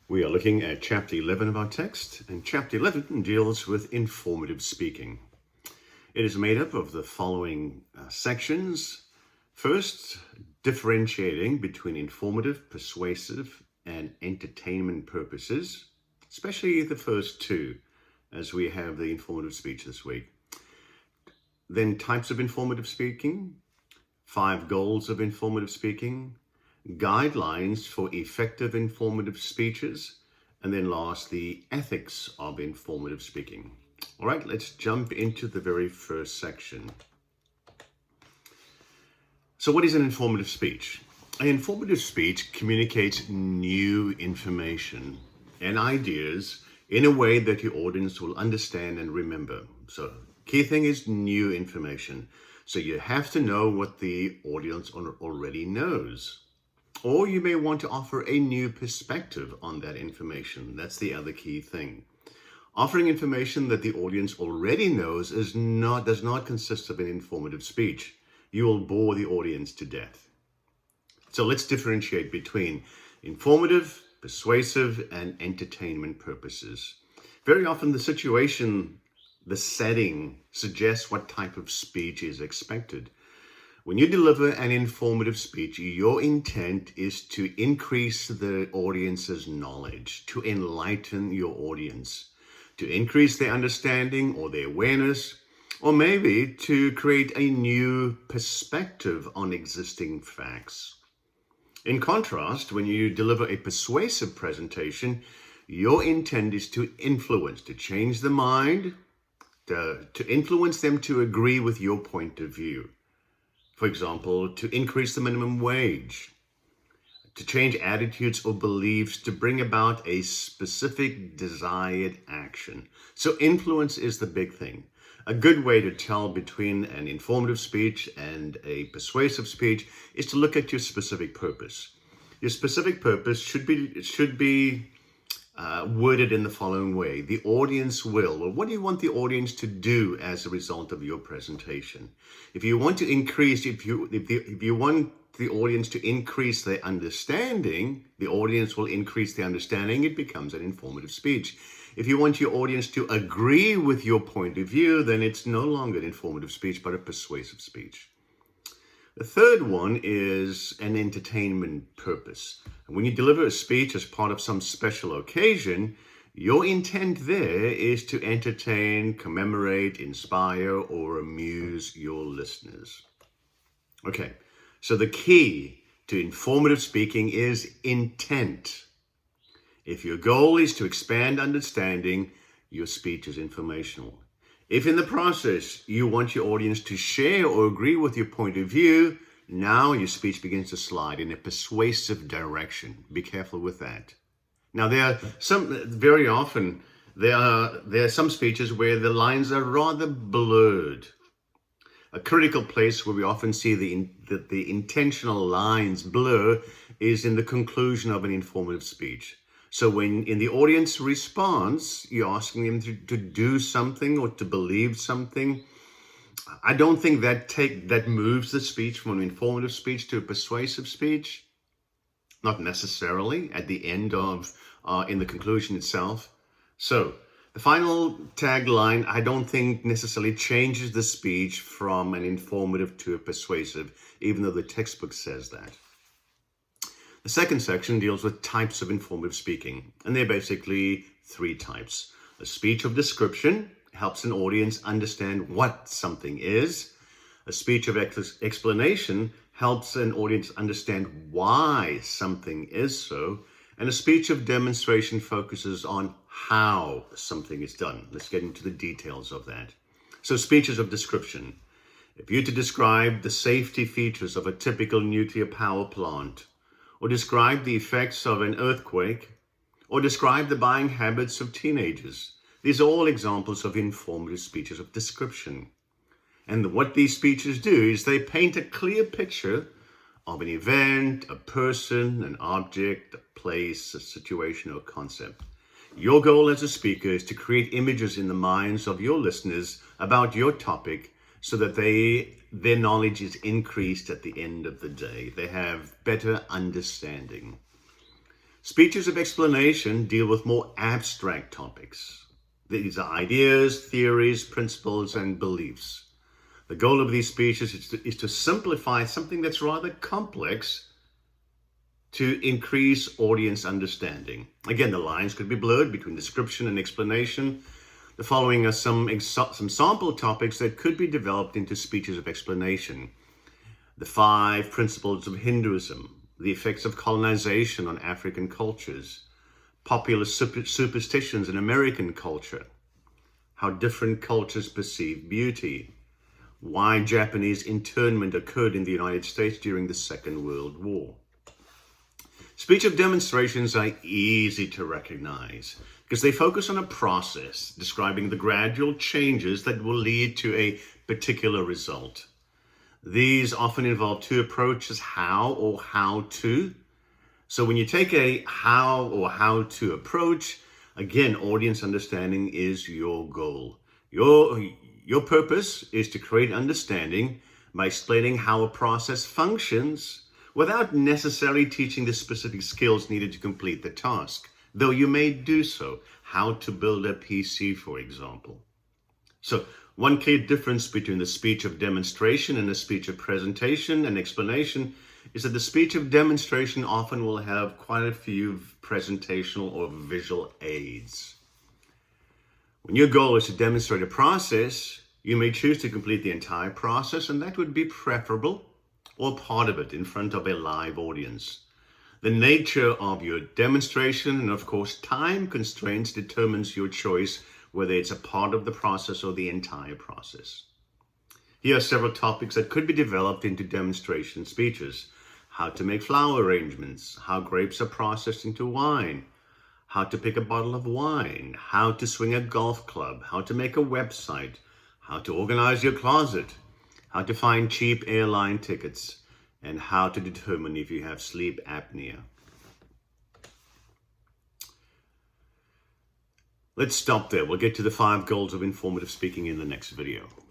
We are looking at chapter 11 of our text, and chapter 11 deals with informative speaking. It is made up of the following sections. First, differentiating between informative, persuasive, and entertainment purposes, especially the first two, as we have the informative speech this week. Then types of informative speaking, 5 goals of informative speaking, guidelines for effective informative speeches, and then last, the ethics of informative speaking. All right, let's jump into the very first section. So what is an informative speech? An informative speech communicates new information and ideas in a way that your audience will understand and remember. So key thing is new information. So you have to know what the audience already knows. Or you may want to offer a new perspective on that information. That's the other key thing. Offering information that the audience already knows does not consist of an informative speech. You will bore the audience to death. So let's differentiate between informative, persuasive, and entertainment purposes. Very often the situation, the setting, suggests what type of speech is expected. When you deliver an informative speech, your intent is to increase the audience's knowledge, to enlighten your audience, to increase their understanding or their awareness, or maybe to create a new perspective on existing facts. In contrast, when you deliver a persuasive presentation, your intent is to influence, to change the mind, to influence them to agree with your point of view. For example, to increase the minimum wage, to change attitudes or beliefs, to bring about a specific desired action. So influence is the big thing. A good way to tell between an informative speech and a persuasive speech is to look at your specific purpose. Your specific purpose should be worded in the following way. The audience will. Well, what do you want the audience to do as a result of your presentation? If you want to increase, if you want the audience to increase their understanding, the audience will increase their understanding. It becomes an informative speech. If you want your audience to agree with your point of view, then it's no longer an informative speech, but a persuasive speech. The third one is an entertainment purpose. And when you deliver a speech as part of some special occasion, your intent there is to entertain, commemorate, inspire, or amuse your listeners. Okay, so the key to informative speaking is intent. If your goal is to expand understanding, your speech is informational. If in the process you want your audience to share or agree with your point of view, now your speech begins to slide in a persuasive direction. Be careful with that. Now there are some speeches where the lines are rather blurred. A critical place where we often see the intentional lines blur is in the conclusion of an informative speech. So when in the audience response, you're asking them to do something or to believe something, I don't think that moves the speech from an informative speech to a persuasive speech. Not necessarily at the end of, in the conclusion itself. So the final tagline, I don't think necessarily changes the speech from an informative to a persuasive, even though the textbook says that. The second section deals with types of informative speaking, and they're basically 3 types. A speech of description helps an audience understand what something is. A speech of explanation helps an audience understand why something is so. And a speech of demonstration focuses on how something is done. Let's get into the details of that. So speeches of description. If you're to describe the safety features of a typical nuclear power plant, or describe the effects of an earthquake, or describe the buying habits of teenagers. These are all examples of informative speeches of description. And what these speeches do is they paint a clear picture of an event, a person, an object, a place, a situation, or concept. Your goal as a speaker is to create images in the minds of your listeners about your topic so that their knowledge is increased at the end of the day. They have better understanding. Speeches of explanation deal with more abstract topics. These are ideas, theories, principles, and beliefs. The goal of these speeches is to simplify something that's rather complex to increase audience understanding. Again, the lines could be blurred between description and explanation. The following are some sample topics that could be developed into speeches of explanation. The 5 principles of Hinduism, the effects of colonization on African cultures, popular superstitions in American culture, how different cultures perceive beauty, why Japanese internment occurred in the United States during the Second World War. Speech of demonstrations are easy to recognize because they focus on a process describing the gradual changes that will lead to a particular result. These often involve 2 approaches, how or how to. So when you take a how or how to approach, again, audience understanding is your goal. Your purpose is to create understanding by explaining how a process functions without necessarily teaching the specific skills needed to complete the task, though you may do so. How to build a PC, for example. So one clear difference between the speech of demonstration and the speech of presentation and explanation is that the speech of demonstration often will have quite a few presentational or visual aids. When your goal is to demonstrate a process, you may choose to complete the entire process, and that would be preferable, or part of it in front of a live audience. The nature of your demonstration and, of course, time constraints determines your choice whether it's a part of the process or the entire process. Here are several topics that could be developed into demonstration speeches. How to make flower arrangements, how grapes are processed into wine, how to pick a bottle of wine, how to swing a golf club, how to make a website, how to organize your closet, how to find cheap airline tickets, and how to determine if you have sleep apnea. Let's stop there. We'll get to the 5 goals of informative speaking in the next video.